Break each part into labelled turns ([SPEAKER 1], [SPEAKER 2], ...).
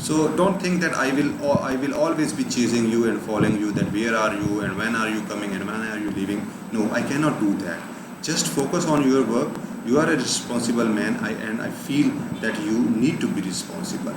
[SPEAKER 1] so don't think that I will always be chasing you and following you, that where are you and when are you coming and when are you leaving. No, I cannot do that. Just focus on your work. You are a responsible man and I feel that you need to be responsible.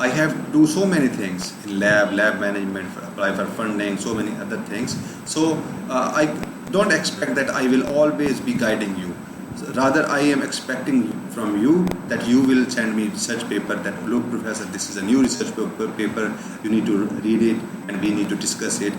[SPEAKER 1] I have to do so many things in lab management, apply for funding, so many other things. So I don't expect that I will always be guiding you. So, rather, I am expecting from you that you will send me research paper that look, professor, this is a new research paper. You need to read it and we need to discuss it.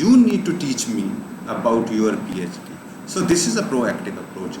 [SPEAKER 1] you need to teach me about your PhD. So this is a proactive approach.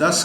[SPEAKER 1] 10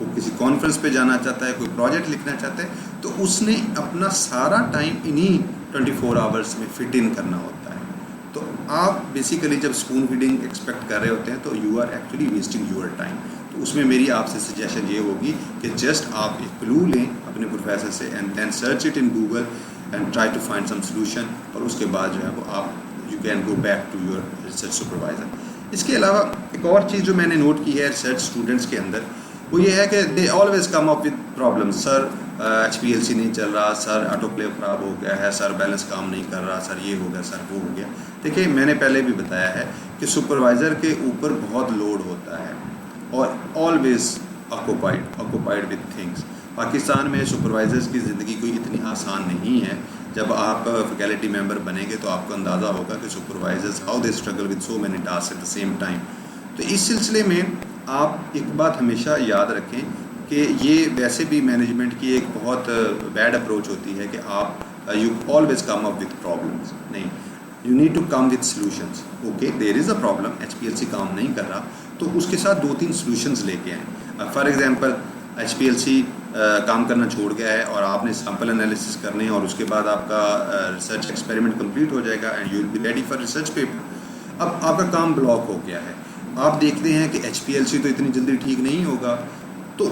[SPEAKER 1] وہ کسی conference پہ جانا چاہتا ہے, کوئی project لکھنا چاہتا ہے, تو اس نے اپنا سارا ٹائم انہی 24 آورس میں فٹ ان کرنا ہوتا ہے. تو آپ بیسیکلی جب اسپون فیڈنگ ایکسپیکٹ کر رہے ہوتے ہیں تو you are actually wasting your time. تو اس میں میری آپ سے سجیشن یہ ہوگی کہ جسٹ آپ ایک کلو لیں اپنے پروفیسر سے and then search it in Google and try to find some solution, اور اس کے بعد جو ہے وہ آپ you can go back to your research supervisor. اس کے علاوہ ایک اور چیز جو میں نے نوٹ کی ہے ریسرچ اسٹوڈنٹس کے اندر, وہ یہ ہے کہ they always come up with problem. Sir HPLC نہیں چل رہا, سر آٹو کلیو خراب ہو گیا ہے, سر بیلنس کام نہیں کر رہا, سر یہ ہو گیا, سر وہ ہو گیا. دیکھیے میں نے پہلے بھی بتایا ہے کہ سپروائزر کے اوپر بہت لوڈ ہوتا ہے اور always occupied with things. Pakistan میں سپروائزرز کی زندگی کوئی اتنی آسان نہیں ہے. جب آپ فیکلٹی ممبر بنیں گے تو آپ کو اندازہ ہوگا کہ supervisors how they struggle with so many task at the same time. تو اس سلسلے میں آپ ایک بات ہمیشہ یاد رکھیں کہ یہ ویسے بھی مینجمنٹ کی ایک بہت بیڈ اپروچ ہوتی ہے کہ آپ you always come up with problems. نہیں, you need to come with solutions. Okay, there is a problem, HPLC کام نہیں کر رہا, تو اس کے ساتھ 2-3 سلوشنز لے کے آئیں. فار ایگزامپل HPLC کام کرنا چھوڑ گیا ہے اور آپ نے سیمپل انالیسس کرنے ہیں اور اس کے بعد آپ کا ریسرچ ایکسپیریمنٹ کمپلیٹ ہو جائے گا and you will be ready for research paper. اب آپ کا کام بلاک ہو گیا ہے, آپ دیکھتے ہیں کہ HPLC تو اتنی جلدی ٹھیک نہیں ہوگا. تو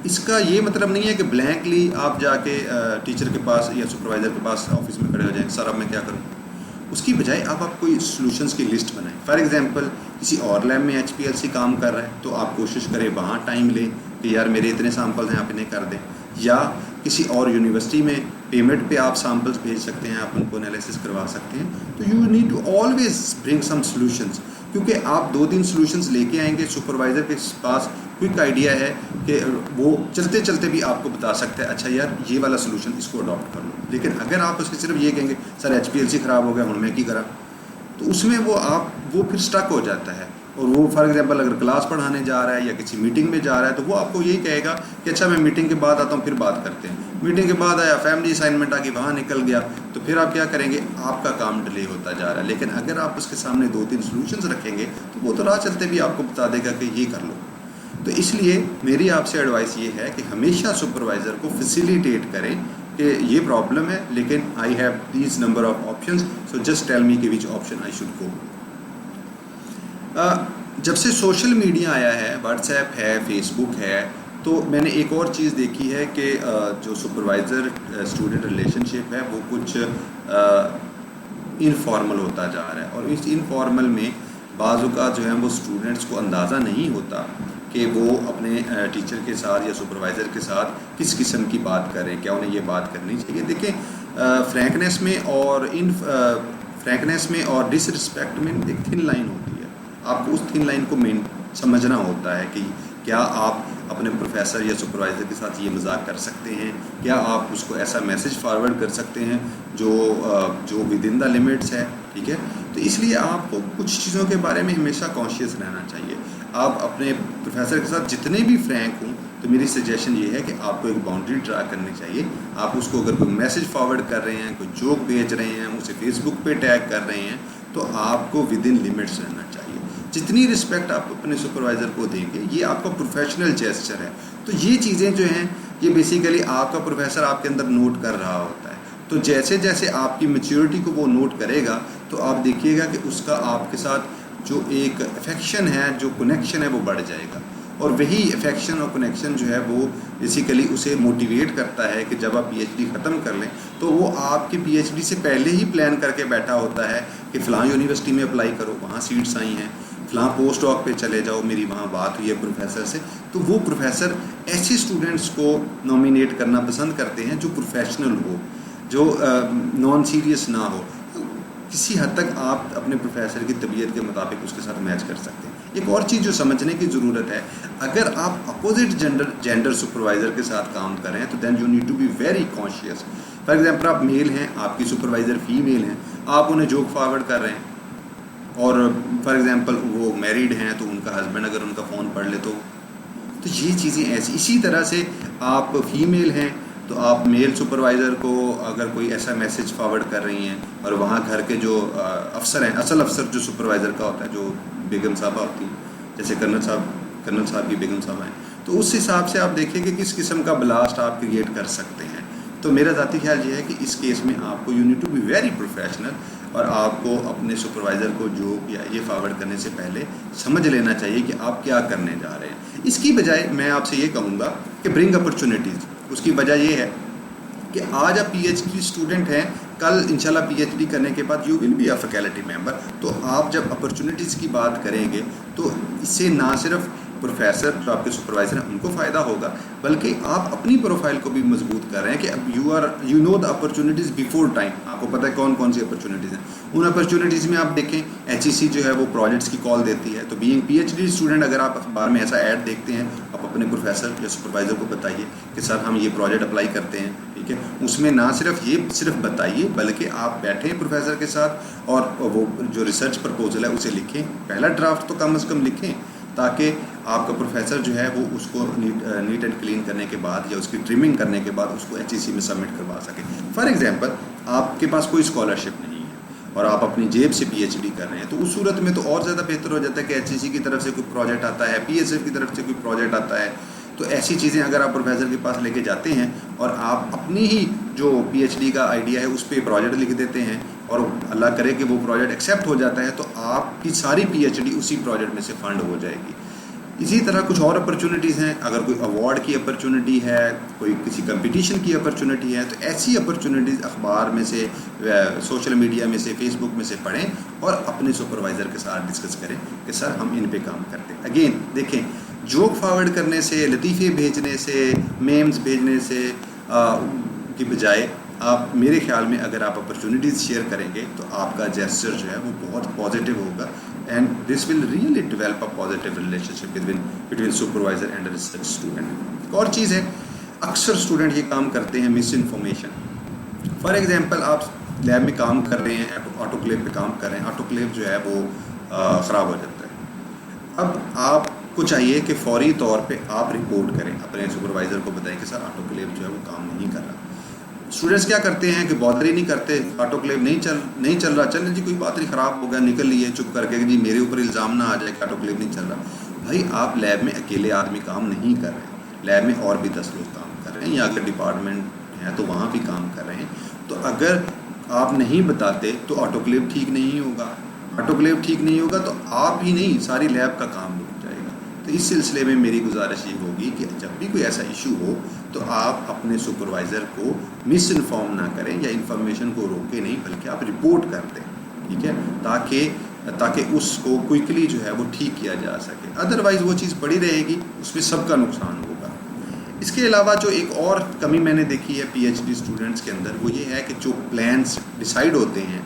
[SPEAKER 1] اس کا یہ مطلب نہیں ہے کہ بلینکلی آپ جا کے ٹیچر کے پاس یا سپروائزر کے پاس آفس میں کھڑے ہو جائیں, سر اب میں کیا کروں. اس کی بجائے آپ کوئی سلوشنس کی لسٹ بنائیں. فار ایگزامپل کسی اور لیب میں HPLC کام کر رہا ہے تو آپ کوشش کریں وہاں ٹائم لیں کہ یار میرے اتنے سیمپلز ہیں آپ انہیں کر دیں, یا کسی اور یونیورسٹی میں پیمنٹ پہ آپ سیمپلز بھیج سکتے ہیں, آپ ان کو انالیسس کروا سکتے ہیں. تو you need to always bring some solutions, کیونکہ آپ 2-3 سلوشنس لے کے آئیں گے, سپروائزر کے پاس کوئک آئیڈیا ہے کہ وہ چلتے چلتے بھی آپ کو بتا سکتا ہے اچھا یار یہ والا سلوشن اس کو اڈاپٹ کر لو. لیکن اگر آپ اس کے صرف یہ کہیں گے سر HPLC خراب ہو گیا ہوں میں کی کرا, تو اس میں وہ پھر اسٹک ہو جاتا ہے. اور وہ فار ایگزامپل اگر کلاس پڑھانے جا رہا ہے یا کسی میٹنگ میں جا رہا ہے تو وہ آپ کو یہی کہے گا کہ اچھا میں میٹنگ کے بعد آتا ہوں پھر بات کرتے ہیں. میٹنگ کے بعد آیا, فیملی اسائنمنٹ آ گئی, وہاں نکل گیا, تو پھر آپ کیا کریں گے, آپ کا کام ڈیلے ہوتا جا رہا ہے. لیکن اگر آپ اس کے سامنے 2-3 سلوشنز رکھیں گے تو وہ تو راہ چلتے بھی آپ کو بتا دے گا کہ یہ کر لو. تو اس لیے میری آپ سے ایڈوائس یہ ہے کہ ہمیشہ سپروائزر کو فیسیلیٹیٹ کریں کہ یہ پرابلم ہے لیکن I have these number of options, so just tell me کہ وچ آپشن آئی شوڈ گو. جب سے سوشل میڈیا آیا ہے, واٹس ایپ ہے, فیس بک ہے, تو میں نے ایک اور چیز دیکھی ہے کہ جو سپروائزر اسٹوڈنٹ ریلیشن شپ ہے وہ کچھ انفارمل ہوتا جا رہا ہے. اور اس انفارمل میں بعض اوقات جو ہے وہ اسٹوڈنٹس کو اندازہ نہیں ہوتا کہ وہ اپنے ٹیچر کے ساتھ یا سپروائزر کے ساتھ کس قسم کی بات کریں, کیا انہیں یہ بات کرنی چاہیے. دیکھیں فرینکنیس میں اور ڈس رسپیکٹ میں ایک تھن لائن ہوتی ہے. آپ کو اس تھن لائن کو سمجھنا ہوتا ہے کہ کیا آپ اپنے پروفیسر یا سپروائزر کے ساتھ یہ مذاق کر سکتے ہیں, کیا آپ اس کو ایسا میسج فارورڈ کر سکتے ہیں جو ود ان دا لمٹس ہے. ٹھیک ہے, تو اس لیے آپ کو کچھ چیزوں کے بارے میں ہمیشہ کانشیس رہنا چاہیے. آپ اپنے پروفیسر کے ساتھ جتنے بھی فرینک ہوں تو میری سجیشن یہ ہے کہ آپ کو ایک باؤنڈری ڈرا کرنی چاہیے. آپ اس کو اگر کوئی میسج فارورڈ کر رہے ہیں, کوئی جوک بھیج رہے ہیں, اسے فیس بک پہ ٹیگ کر رہے ہیں, تو آپ کو ود ان لمٹس رہنا چاہیے. جتنی رسپیکٹ آپ اپنے سپروائزر کو دیں گے یہ آپ کا پروفیشنل جیسچر ہے. تو یہ چیزیں جو ہیں یہ بیسیکلی آپ کا پروفیسر آپ کے اندر نوٹ کر رہا ہوتا ہے. تو جیسے جیسے آپ کی میچیورٹی کو وہ نوٹ کرے گا تو آپ دیکھیے گا کہ اس کا آپ کے ساتھ جو ایک افیکشن ہے, جو کنیکشن ہے وہ بڑھ جائے گا. اور وہی افیکشن اور کنیکشن جو ہے وہ بیسیکلی اسے موٹیویٹ کرتا ہے کہ جب آپ PhD ختم کر لیں تو وہ آپ کی PhD سے پہلے ہی پلان کر کے بیٹھا ہوتا ہے کہ فلاں یونیورسٹی میں اپلائی کرو, وہاں سیٹس آئی ہیں, فلاں پوسٹ ڈاک پہ چلے جاؤ, میری وہاں بات ہوئی ہے پروفیسر سے. تو وہ پروفیسر ایسے اسٹوڈنٹس کو نامینیٹ کرنا پسند کرتے ہیں جو پروفیشنل ہو, جو نان سیریس نہ ہو. کسی حد تک آپ اپنے پروفیسر کی طبیعت کے مطابق اس کے ساتھ میچ کر سکتے ہیں. ایک اور چیز جو سمجھنے کی ضرورت ہے, اگر آپ اپوزٹ جینڈر سپروائزر کے ساتھ کام کر رہے ہیں تو then you need to be very conscious. For example آپ میل ہیں, آپ کی سپروائزر فیمیل ہیں, آپ انہیں جوک فارورڈ کر رہے ہیں, اور فار ایگزامپل وہ میریڈ ہیں تو ان کا ہسبینڈ اگر ان کا فون پڑھ لے تو یہ چیزیں ایسی. اسی طرح سے آپ فیمیل ہیں تو آپ میل سپروائزر کو اگر کوئی ایسا میسج فارورڈ کر رہی ہیں اور وہاں گھر کے جو افسر ہیں, اصل افسر جو سپروائزر کا ہوتا ہے, جو بیگم صاحبہ ہوتی ہیں, جیسے کرنل صاحب کی بیگم صاحبہ ہیں, تو اس حساب سے آپ دیکھیں کہ کس قسم کا بلاسٹ آپ کریٹ کر سکتے ہیں. تو میرا ذاتی خیال یہ ہے کہ اس کیس میں آپ کو you need to be very professional, اور آپ کو اپنے سپروائزر کو جو یا یہ فارورڈ کرنے سے پہلے سمجھ لینا چاہیے کہ آپ کیا کرنے جا رہے ہیں. اس کی بجائے میں آپ سے یہ کہوں گا کہ برنگ اپرچونیٹیز. اس کی وجہ یہ ہے کہ آج آپ پی ایچ ڈی اسٹوڈنٹ ہیں, کل انشاءاللہ پی ایچ ڈی کرنے کے بعد you will be a faculty member. تو آپ جب اپرچونیٹیز کی بات کریں گے تو اس سے نہ صرف پروفیسر جو آپ کے سپروائزر ہیں ان کو فائدہ ہوگا, بلکہ آپ اپنی پروفائل کو بھی مضبوط کر رہے ہیں کہ اب you know the opportunities before time. آپ کو پتہ ہے کون کون سی اپرچونیٹیز ہیں. ان اپرچونیٹیز میں آپ دیکھیں ایچ ای سی جو ہے وہ پروجیکٹس کی کال دیتی ہے. تو being P H D student اگر آپ اخبار میں ایسا ایڈ دیکھتے ہیں, آپ اپنے پروفیسر یا سپروائزر کو بتائیے کہ سر ہم یہ پروجیکٹ اپلائی کرتے ہیں, ٹھیک ہے. اس میں نہ صرف بتائیے بلکہ آپ بیٹھیں پروفیسر کے ساتھ اور وہ جو ریسرچ پرپوزل ہے اسے لکھیں. پہلا ڈرافٹ تو کم از کم لکھیں تاکہ آپ کا پروفیسر جو ہے وہ اس کو نیٹ اینڈ کلین کرنے کے بعد یا اس کی ٹرمنگ کرنے کے بعد اس کو ایچ ای سی میں سبمٹ کروا سکے. فار ایگزامپل آپ کے پاس کوئی اسکالرشپ نہیں ہے اور آپ اپنی جیب سے پی ایچ ڈی کر رہے ہیں, تو اس صورت میں تو اور زیادہ بہتر ہو جاتا ہے کہ ایچ ای سی کی طرف سے کوئی پروجیکٹ آتا ہے, پی ایس ایف کی طرف سے کوئی پروجیکٹ آتا ہے. تو ایسی چیزیں اگر آپ پروفیسر کے پاس لے کے جاتے ہیں اور آپ اپنی ہی جو پی ایچ ڈی کا آئیڈیا ہے اس پہ پروجیکٹ لکھ دیتے ہیں اور اللہ کرے کہ وہ پروجیکٹ ایکسیپٹ ہو جاتا ہے, تو آپ کی ساری پی ایچ ڈی اسی پروجیکٹ میں سے فنڈ ہو جائے گی. اسی طرح کچھ اور اپرچونیٹیز ہیں. اگر کوئی ایوارڈ کی اپرچونیٹی ہے, کوئی کسی کمپٹیشن کی اپرچونیٹی ہے, تو ایسی اپرچونیٹیز اخبار میں سے, سوشل میڈیا میں سے, فیس بک میں سے پڑھیں اور اپنے سپروائزر کے ساتھ ڈسکس کریں کہ سر ہم ان پہ کام کرتے ہیں. اگین دیکھیں, جوک فارورڈ کرنے سے, لطیفے بھیجنے سے, میمز بھیجنے سے کی بجائے آپ میرے خیال میں اگر آپ اپرچونیٹیز شیئر کریں گے تو آپ کا جیسچر جو ہے وہ بہت پازیٹیو ہوگا, and this will really develop a positive relationship between supervisor and a research student. ایک اور چیز ہے, اکثر اسٹوڈنٹ یہ کام کرتے ہیں مس انفارمیشن. فار ایگزامپل آپ لیب میں کام کر رہے ہیں, آٹو کلیو پہ کام کر رہے ہیں, آٹو کلیو جو ہے وہ خراب ہو جاتا ہے. اب آپ کو چاہیے کہ فوری طور پہ آپ رپورٹ کریں, اپنے سپروائزر کو بتائیں کہ سر آٹو کلیو جو ہے وہ کام نہیں کر رہا. اسٹوڈنٹس کیا کرتے ہیں کہ بادر ہی نہیں کرتے, آٹو کلیو نہیں چل رہا, چلیں جی کوئی بات نہیں, خراب ہو گیا, نکل لیے چپ کر کے کہ جی میرے اوپر الزام نہ آ جائے کہ آٹو کلیو نہیں چل رہا. بھائی آپ لیب میں اکیلے آدمی کام نہیں کر رہے ہیں, لیب میں اور بھی 10 لوگ کام کر رہے ہیں, یا اگر ڈپارٹمنٹ ہے تو وہاں بھی کام کر رہے ہیں. تو اگر آپ نہیں بتاتے تو آٹو کلیو ٹھیک نہیں ہوگا. آٹو کلیو ٹھیک نہیں ہوگا تو آپ ہی نہیں ساری لیب کا کام رک جائے گا. تو اس سلسلے میں میری گزارش یہ ہوگی کہ جب بھی کوئی ایسا ایشو ہو تو آپ اپنے سپروائزر کو مس انفارم نہ کریں یا انفارمیشن کو روکے نہیں, بلکہ آپ رپورٹ کر دیں, ٹھیک ہے, تاکہ اس کو کوئکلی جو ہے وہ ٹھیک کیا جا سکے. ادروائز وہ چیز پڑی رہے گی, اس میں سب کا نقصان ہوگا. اس کے علاوہ جو ایک اور کمی میں نے دیکھی ہے پی ایچ ڈی اسٹوڈنٹس کے اندر, وہ یہ ہے کہ جو پلانس ڈیسائیڈ ہوتے ہیں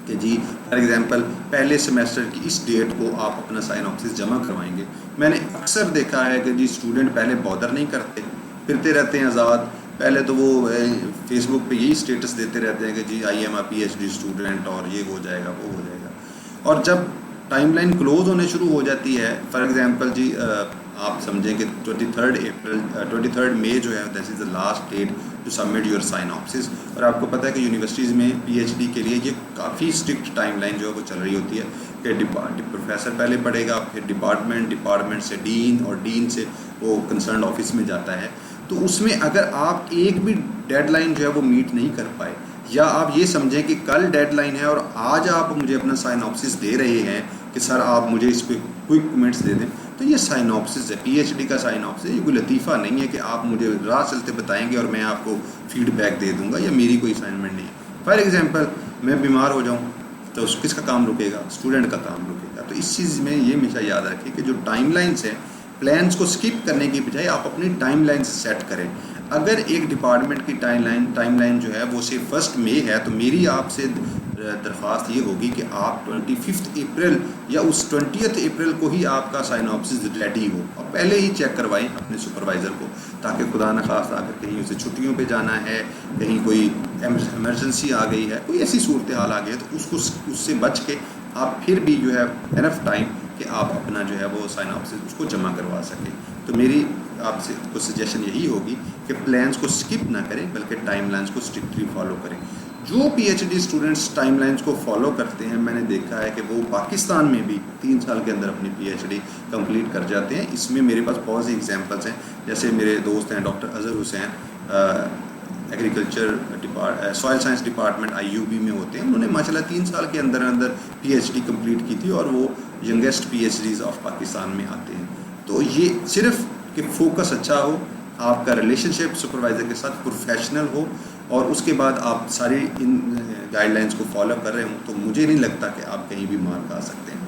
[SPEAKER 1] کہ جی فار ایگزامپل پہلے سیمیسٹر کی اس ڈیٹ کو آپ اپنا سائنوپسس جمع کروائیں گے. میں نے اکثر دیکھا ہے کہ جی اسٹوڈنٹ پہلے بادر نہیں کرتے, پھرتے رہتے ہیں آزاد. پہلے تو وہ فیس بک پہ یہی اسٹیٹس دیتے رہتے ہیں کہ جی I am a P H D student اور یہ ہو جائے گا وہ ہو جائے گا. اور جب ٹائم لائن کلوز ہونے شروع ہو جاتی ہے, فار ایگزامپل جی آپ سمجھیں کہ 23 مئی جو ہے that is the last date to submit your synopsis. اور آپ کو پتہ ہے کہ یونیورسٹیز میں پی ایچ ڈی کے لیے یہ کافی اسٹرکٹ ٹائم لائن جو ہے وہ چل رہی ہوتی ہے کہ پروفیسر پہلے پڑھے گا, پھر ڈپارٹمنٹ سے ڈین, اور ڈین سے وہ کنسرنڈ آفس میں جاتا ہے. تو اس میں اگر آپ ایک بھی ڈیڈ لائن جو ہے وہ میٹ نہیں کر پائے, یا آپ یہ سمجھیں کہ کل ڈیڈ لائن ہے اور آج آپ مجھے اپنا سائنوپسس دے رہے ہیں کہ سر آپ مجھے اس پہ کوئک کمنٹس دے دیں, تو یہ سائنوپسس ہے, پی ایچ ڈی کا سائنوپسس ہے. یہ کوئی لطیفہ نہیں ہے کہ آپ مجھے راہ چلتے بتائیں گے اور میں آپ کو فیڈ بیک دے دوں گا, یا میری کوئی اسائنمنٹ نہیں ہے. فار ایگزامپل میں بیمار ہو جاؤں تو کس کا کام رکے گا؟ اسٹوڈنٹ کا کام رکے گا. تو اس چیز میں یہ ہمیشہ یاد رکھیں کہ جو ٹائم لائنس ہیں, پلانس کو سکپ کرنے کی بجائے آپ اپنی ٹائم لائن سیٹ کریں. اگر ایک ڈپارٹمنٹ کی ٹائم لائن جو ہے وہ صرف 1 مئی ہے, تو میری آپ سے درخواست یہ ہوگی کہ آپ 25 اپریل یا اس 20 اپریل کو ہی آپ کا سائنوپسس ریڈی ہو, اور پہلے ہی چیک کروائیں اپنے سپروائزر کو, تاکہ خدا نخواستہ اگر کہیں اسے چھٹیوں پہ جانا ہے, کہیں کوئی ایمرجنسی آ گئی ہے, کوئی ایسی صورتحال آ گئی ہے, تو اس سے بچ کے آپ پھر بھی جو ہے انف ٹائم کہ آپ اپنا جو ہے وہ سائنوپسس اس کو جمع کروا سکیں. تو میری آپ سے کچھ سجیشن یہی ہوگی کہ پلانس کو سکپ نہ کریں بلکہ ٹائم لائنس کو اسٹرکٹلی فالو کریں. جو P H D students timelines کو فالو کرتے ہیں، میں نے دیکھا ہے کہ وہ پاکستان میں بھی 3 سال کے اندر اپنی پی ایچ ڈی کمپلیٹ کر جاتے ہیں. اس میں میرے پاس بہت سی ایگزامپلس ہیں. جیسے میرے دوست ہیں doctor Azhar Hussain, agriculture soil science department IUB میں ہوتے ہیں. انہوں نے ماشاء اللہ 3 سال کے اندر اندر پی ایچ ڈی کمپلیٹ کی تھی، اور وہ youngest PhDs of Pakistan میں آتے ہیں. تو یہ صرف کہ فوکس اچھا ہو، آپ کا ریلیشن شپ سپروائزر کے ساتھ پروفیشنل ہو، اور اس کے بعد آپ ساری ان گائیڈ لائنس کو فالو کر رہے ہوں، تو مجھے نہیں لگتا کہ آپ کہیں بھی مارک آ سکتے ہیں.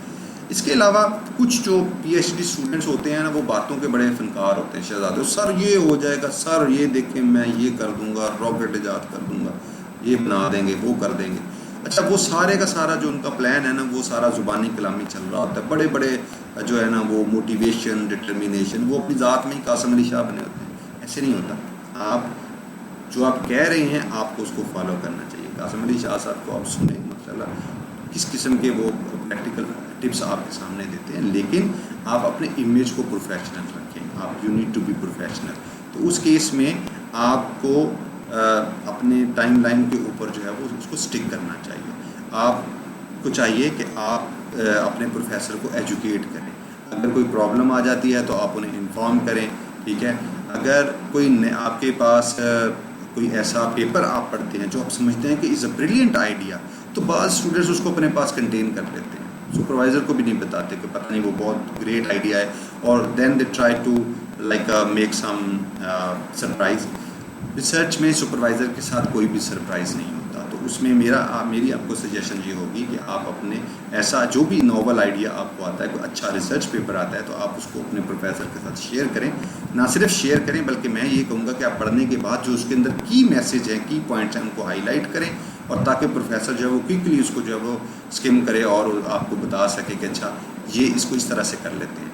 [SPEAKER 1] اس کے علاوہ کچھ جو پی ایچ ڈی اسٹوڈنٹس ہوتے ہیں نا، وہ باتوں کے بڑے فنکار ہوتے ہیں، شہزادے. سر یہ ہو جائے گا، سر یہ دیکھیں میں یہ کر دوں گا، راکٹ ایجاد کر دوں گا، یہ بنا دیں گے، وہ کر دیں گے. اچھا، وہ سارے کا سارا جو ان کا پلان ہے نا، وہ سارا زبانی کلامی چل رہا ہوتا ہے. بڑے بڑے جو ہے نا وہ موٹیویشن، ڈٹرمینیشن، وہ اپنی ذات میں ہی قاسم علی شاہ بنے ہوتے ہیں. ایسے نہیں ہوتا. آپ جو آپ کہہ رہے ہیں، آپ کو اس کو فالو کرنا چاہیے. قاسم علی شاہ صاحب کو آپ سنیں، ماشاءاللہ کس قسم کے وہ پریکٹیکل ٹپس آپ کے سامنے دیتے ہیں، لیکن آپ اپنے امیج کو پروفیشنل رکھیں. آپ you need to be professional. تو اس کیس میں آپ کو اپنے ٹائم لائن کے اوپر جو ہے وہ اس کو سٹک کرنا چاہیے. آپ کو چاہیے کہ آپ اپنے پروفیسر کو ایجوکیٹ کریں. اگر کوئی پرابلم آ جاتی ہے تو آپ انہیں انفارم کریں. ٹھیک ہے. اگر کوئی آپ کے پاس کوئی ایسا پیپر آپ پڑھتے ہیں جو آپ سمجھتے ہیں کہ از اے بریلینٹ آئیڈیا، تو بعض اسٹوڈنٹس اس کو اپنے پاس کنٹین کر لیتے ہیں، سپروائزر کو بھی نہیں بتاتے کہ پتہ نہیں وہ بہت گریٹ آئیڈیا ہے، اور then they try to like make some surprise. Research میں سپروائزر کے ساتھ کوئی بھی سرپرائز نہیں ہوتا. تو اس میں میری آپ کو سجیشن یہ ہوگی کہ آپ اپنے ایسا جو بھی ناول آئیڈیا آپ کو آتا ہے، کوئی اچھا ریسرچ پیپر آتا ہے، تو آپ اس کو اپنے پروفیسر کے ساتھ شیئر کریں. نہ صرف شیئر کریں بلکہ میں یہ کہوں گا کہ آپ پڑھنے کے بعد جو اس کے اندر کی میسیج ہیں، کی پوائنٹس ہیں، ان کو ہائی لائٹ کریں، اور تاکہ پروفیسر جو ہے وہ کوئکلی اس کو جو ہے وہ اسکم کرے اور آپ کو بتا سکے کہ اچھا یہ اس کو اس طرح سے کر لیتے ہیں.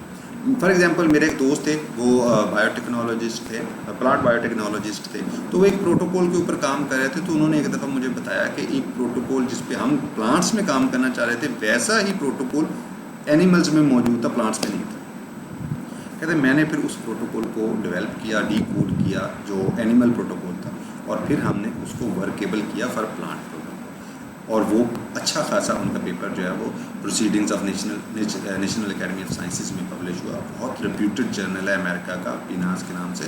[SPEAKER 1] فار ایگزامپل میرے ایک دوست تھے، وہ بایو ٹیکنالوجسٹ تھے، پلانٹ بایو ٹیکنالوجسٹ تھے. تو وہ ایک پروٹوکول کے اوپر کام کر رہے تھے. تو انہوں نے ایک دفعہ مجھے بتایا کہ ایک پروٹوکول جس پہ ہم پلانٹس میں کام کرنا چاہ رہے تھے، ویسا ہی پروٹوکول اینیملز میں موجود تھا، پلانٹس میں نہیں تھا. کہتے ہیں میں نے پھر اس پروٹوکول کو ڈیولپ کیا، ڈی کوڈ کیا جو اینیمل پروٹوکول تھا، اور پھر ہم نے اس کو ورکیبل کیا فار پلانٹ پروٹوکول. اور وہ اچھا خاصا ان کا پیپر جو ہے وہ proceedings of national academy of sciences میں پبلش ہوا. بہت ریپیوٹڈ جرنل ہے امریکہ کا، پیناس کے نام سے.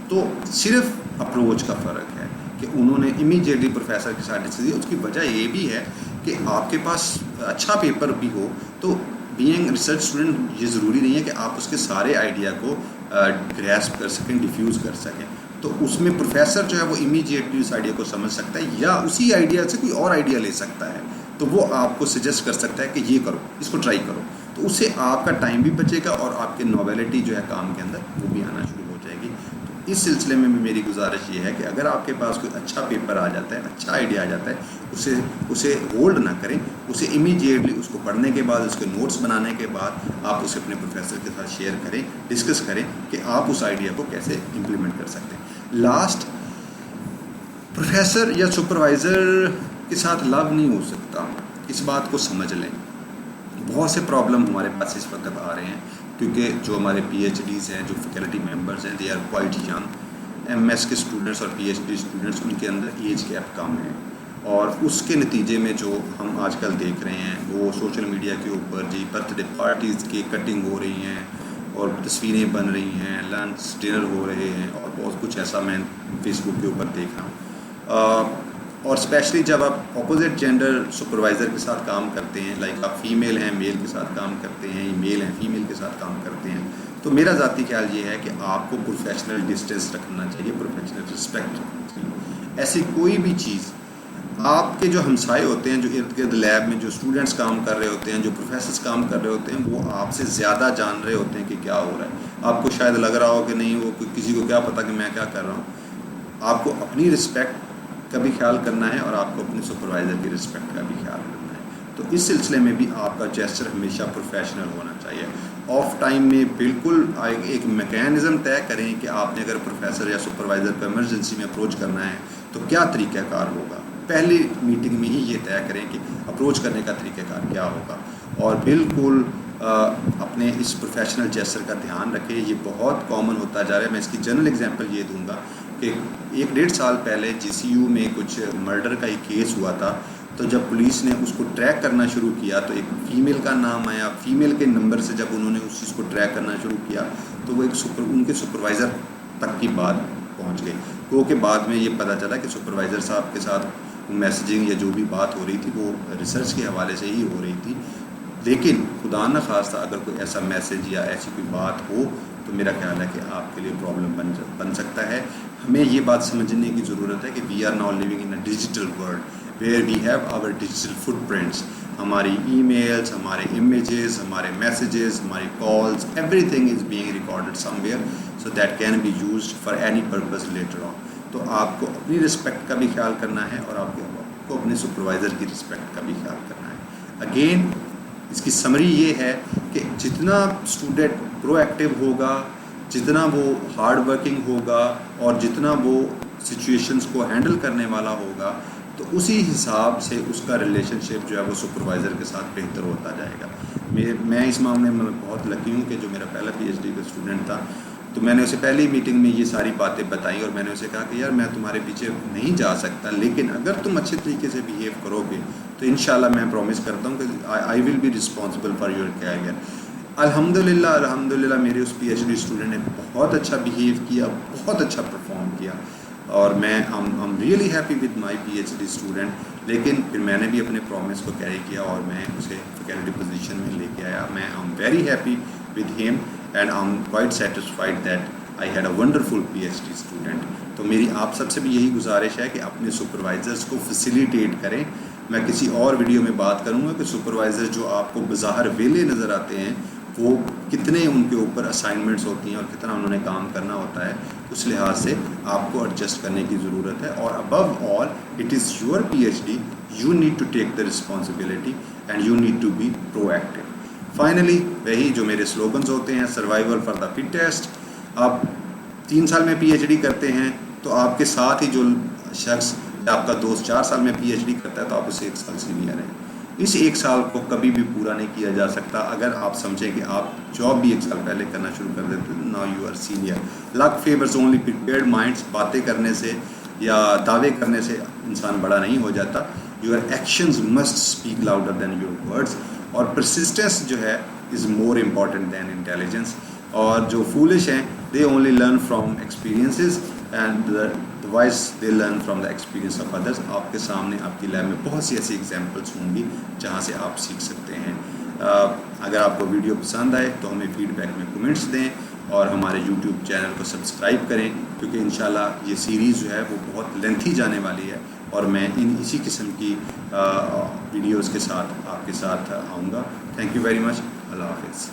[SPEAKER 1] تو صرف اپروچ کا فرق ہے کہ انہوں نے امیجیٹلی پروفیسر کے ساتھ ڈسکس کیا. اس کی وجہ یہ بھی ہے کہ آپ کے پاس اچھا پیپر بھی ہو تو بینگ ریسرچ اسٹوڈنٹ یہ ضروری نہیں ہے کہ آپ اس کے سارے آئیڈیا کو گریسپ کر سکیں، ڈیفیوز کر سکیں. تو اس میں پروفیسر جو ہے وہ امیجیٹلی اس آئیڈیا کو سمجھ سکتا ہے، یا اسی آئیڈیا سے کوئی اور آئیڈیا لے سکتا ہے. تو وہ آپ کو سجیسٹ کر سکتا ہے کہ یہ کرو، اس کو ٹرائی کرو. تو اس سے آپ کا ٹائم بھی بچے گا، اور آپ کے نویلٹی جو ہے کام کے اندر وہ بھی آنا شروع ہو جائے گی. تو اس سلسلے میں میری گزارش یہ ہے کہ اگر آپ کے پاس کوئی اچھا پیپر آ جاتا ہے، اچھا آئیڈیا آ جاتا ہے، اسے ہولڈ نہ کریں. اسے امیجیٹلی اس کو پڑھنے کے بعد، اس کے نوٹس بنانے کے بعد آپ اسے اپنے پروفیسر کے ساتھ شیئر کریں، ڈسکس کریں کہ آپ اس آئیڈیا کو کیسے امپلیمنٹ کر سکتے ہیں. لاسٹ، پروفیسر یا سپروائزر کے ساتھ لو نہیں ہو سکتا. اس بات کو سمجھ لیں. بہت سے پرابلم ہمارے پاس اس وقت آ رہے ہیں کیونکہ جو ہمارے پی ایچ ڈیز ہیں، جو فیکلٹی ممبرز ہیں، they are quite young. M S کے اسٹوڈنٹس اور پی ایچ ڈی اسٹوڈنٹس، ان کے اندر ایج گیپ کم ہے، اور اس کے نتیجے میں جو ہم آج کل دیکھ رہے ہیں وہ سوشل میڈیا کے اوپر برتھ ڈے پارٹیز کی کٹنگ ہو رہی ہیں، اور تصویریں بن رہی ہیں، لنچ ڈنر ہو رہے ہیں، اور بہت کچھ ایسا میں فیس بک کے اوپر دیکھ رہا ہوں. اور اسپیشلی جب آپ اپوزٹ جینڈر سپروائزر کے ساتھ کام کرتے ہیں، لائک آپ فیمیل ہیں میل کے ساتھ کام کرتے ہیں، میل ہیں فیمیل کے ساتھ کام کرتے ہیں، تو میرا ذاتی خیال یہ ہے کہ آپ کو پروفیشنل ڈسٹینس رکھنا چاہیے، پروفیشنل رسپیکٹ رکھنا چاہیے. ایسی کوئی بھی چیز، آپ کے جو ہمسائے ہوتے ہیں، جو ارد گرد لیب میں جو اسٹوڈنٹس کام کر رہے ہوتے ہیں، جو پروفیسرس کام کر رہے ہوتے ہیں، وہ آپ سے زیادہ جان رہے ہوتے ہیں کہ کیا ہو رہا ہے. آپ کو شاید لگ رہا ہو کہ نہیں، وہ کسی کو کیا پتا کہ میں کیا کر رہا ہوں. آپ کو اپنی رسپیکٹ کا بھی خیال کرنا ہے، اور آپ کو اپنے سپروائزر کی رسپیکٹ کا بھی خیال کرنا ہے. تو اس سلسلے میں بھی آپ کا جیسچر ہمیشہ پروفیشنل ہونا چاہیے. آف ٹائم میں بالکل ایک میکینزم طے کریں کہ آپ نے اگر پروفیسر یا سپروائزر کو ایمرجنسی میں اپروچ کرنا ہے تو کیا طریقہ کار ہوگا. پہلی میٹنگ میں ہی یہ طے کریں کہ اپروچ کرنے کا طریقہ کار کیا ہوگا. اور بالکل اپنے اس پروفیشنل جیسر کا دھیان رکھیں. یہ بہت کامن ہوتا جا رہا ہے. میں اس کی جنرل اگزامپل یہ دوں گا کہ 1-1.5 سال پہلے GCU میں کچھ مرڈر کا ایک کیس ہوا تھا. تو جب پولیس نے اس کو ٹریک کرنا شروع کیا تو ایک فیمیل کا نام آیا. فیمیل کے نمبر سے جب انہوں نے اس چیز کو ٹریک کرنا شروع کیا تو وہ ان کے سپروائزر تک کی بات پہنچ گئی. کیونکہ بعد میں یہ پتہ چلا کہ سپروائزر صاحب کے ساتھ میسیجنگ یا جو بھی بات ہو رہی تھی وہ ریسرچ کے حوالے سے ہی ہو رہی تھی. لیکن خدا نہ خواستہ اگر کوئی ایسا میسیج یا ایسی کوئی بات ہو تو میرا خیال ہے کہ آپ کے لیے پرابلم بن سکتا ہے. ہمیں یہ بات سمجھنے کی ضرورت ہے کہ we are now living in a digital world where we have our digital footprints. ہماری ای میلس, ہمارے امیجز, ہمارے میسیجز, ہماری calls, everything is being recorded somewhere so that can be used for any purpose later on. تو آپ کو اپنی respect کا بھی خیال کرنا ہے اور آپ کو اپنے سپروائزر کی رسپیکٹ کا بھی خیال کرنا ہے. اگین اس کی سمری یہ ہے کہ جتنا اسٹوڈنٹ پرو ایکٹیو ہوگا, جتنا وہ ہارڈ ورکنگ ہوگا اور جتنا وہ سچویشنز کو ہینڈل کرنے والا ہوگا تو اسی حساب سے اس کا ریلیشن شپ جو ہے وہ سپروائزر کے ساتھ بہتر ہوتا جائے گا. میں اس معاملے میں بہت لکی ہوں کہ جو میرا پہلا PhD کا اسٹوڈنٹ تھا تو میں نے اسے پہلی میٹنگ میں یہ ساری باتیں بتائیں اور میں نے اسے کہا کہ یار میں تمہارے پیچھے نہیں جا سکتا, لیکن اگر تم اچھے طریقے سے بیہیو کرو گے تو انشاءاللہ میں پرومس کرتا ہوں کہ I will be responsible for your career. الحمدللہ میرے اس PhD اسٹوڈنٹ نے بہت اچھا بیہیو کیا, بہت اچھا پرفارم کیا اور میں am really happy with my PhD student. لیکن پھر میں نے بھی اپنے پرومس کو کیری کیا اور میں اسے فیکلٹی پوزیشن میں لے کے آیا. میں am very happy with him and I am quite satisfied that I had a wonderful PhD student. تو میری آپ سب سے بھی یہی گزارش ہے کہ اپنے سپروائزرس کو فیسیلیٹیٹ کریں. میں کسی اور ویڈیو میں بات کروں گا کہ سپروائزر جو آپ کو بظاہر ویلے نظر آتے ہیں وہ کتنے ان کے اوپر اسائنمنٹس ہوتی ہیں اور کتنا انہوں نے کام کرنا ہوتا ہے. اس لحاظ سے آپ کو ایڈجسٹ کرنے کی ضرورت ہے. اور above all it is your PhD, you need to take the responsibility and you need to be proactive. Finally وہی جو میرے سلوگنز ہوتے ہیں, سروائیول فار دا فٹیسٹ. آپ 3 سال میں PhD کرتے ہیں تو آپ کے ساتھ ہی جو شخص یا آپ کا دوست 4 سال میں PhD کرتا ہے تو آپ اسے 1 سال سینئر ہیں. اس 1 سال کو کبھی بھی پورا نہیں کیا جا سکتا اگر آپ سمجھیں کہ آپ جاب بھی 1 سال پہلے کرنا شروع کر دیتے. Now you are senior. Luck favours only prepared minds. باتیں کرنے سے یا دعوے کرنے سے انسان بڑا نہیں ہو جاتا. Your actions must speak louder than your words. اور پرسسٹنس جو ہے از مور امپورٹنٹ دین انٹیلیجنس. اور جو فولش ہیں they only learn from experiences and the wise they learn from the experience of others. آپ کے سامنے آپ کی لیب میں بہت سی ایسی ایگزامپلس ہوں گی جہاں سے آپ سیکھ سکتے ہیں. اگر آپ کو ویڈیو پسند آئے تو ہمیں فیڈ بیک میں کمنٹس دیں اور ہمارے YouTube چینل کو سبسکرائب کریں کیونکہ انشاءاللہ یہ سیریز جو ہے وہ بہت لینتھی جانے والی ہے اور میں اسی قسم کی ویڈیوز کے ساتھ آپ کے ساتھ آؤں گا. Thank you very much. Allah حافظ.